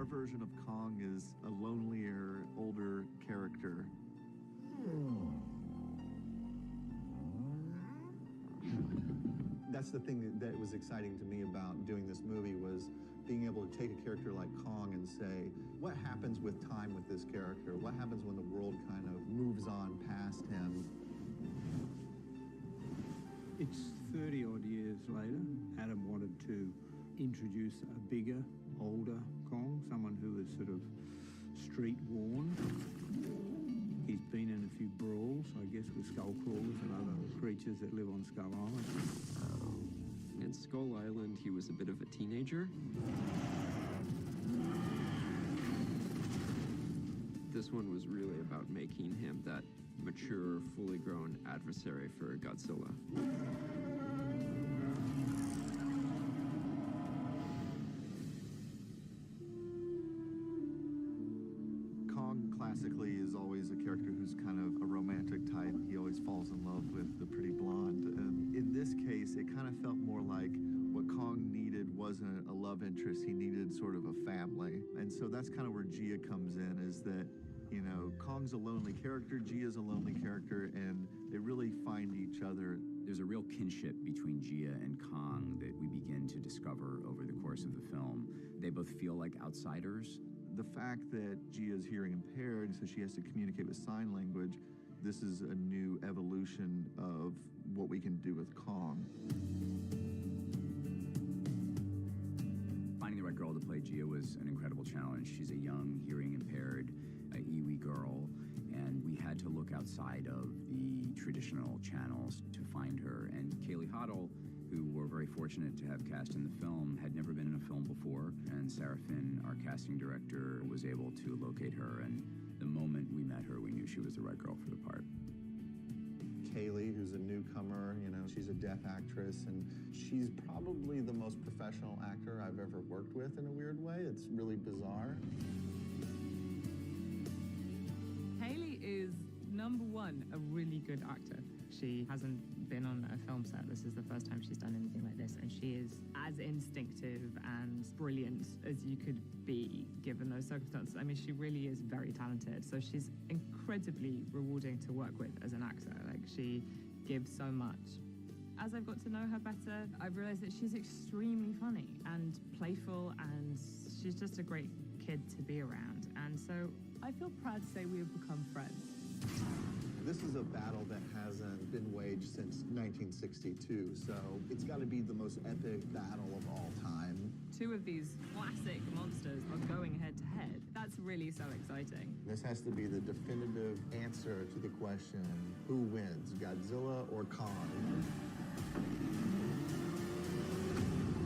our version of Kong is a lonelier, older character. That's the thing that was exciting to me about doing this movie, was being able to take a character like Kong and say, what happens with time with this character? What happens when the world kind of moves on past him? It's 30-odd years later. Adam wanted to introduce a bigger, older Kong, someone who was sort of street-worn. He's been in a few brawls, I guess, with skull crawlers and other creatures that live on Skull Island. In Skull Island, he was a bit of a teenager. This one was really about making him that mature, fully grown adversary for Godzilla. Classically is always a character who's kind of a romantic type. He always falls in love with the pretty blonde. And in this case, it kind of felt more like what Kong needed wasn't a love interest. He needed sort of a family. And so that's kind of where Gia comes in, is that, you know, Kong's a lonely character, Gia's a lonely character, and they really find each other. There's a real kinship between Gia and Kong that we begin to discover over the course of the film. They both feel like outsiders. The fact that Gia's hearing impaired, so she has to communicate with sign language, this is a new evolution of what we can do with Kong. Finding the right girl to play Gia was an incredible challenge. She's a young, hearing impaired, Iwi girl, and we had to look outside of the traditional channels to find her. And Kaylee Hoddle, who we're very fortunate to have cast in the film, had never been in a film before, and Sarah Finn, our casting director, was able to locate her, and the moment we met her, we knew she was the right girl for the part. Kaylee, who's a newcomer, you know, she's a deaf actress, and she's probably the most professional actor I've ever worked with in a weird way. It's really bizarre. Kaylee is, number one, a really good actor. She hasn't been on a film set. This is the first time she's done anything like this, and she is as instinctive and brilliant as you could be given those circumstances. I mean, she really is very talented, so she's incredibly rewarding to work with as an actor. Like, she gives so much. As I've got to know her better, I've realized that she's extremely funny and playful, and she's just a great kid to be around. And so I feel proud to say we have become friends. This is a battle that hasn't been waged since 1962, so it's got to be the most epic battle of all time. Two of these classic monsters are going head to head. That's really so exciting. This has to be the definitive answer to the question, who wins, Godzilla or Kong?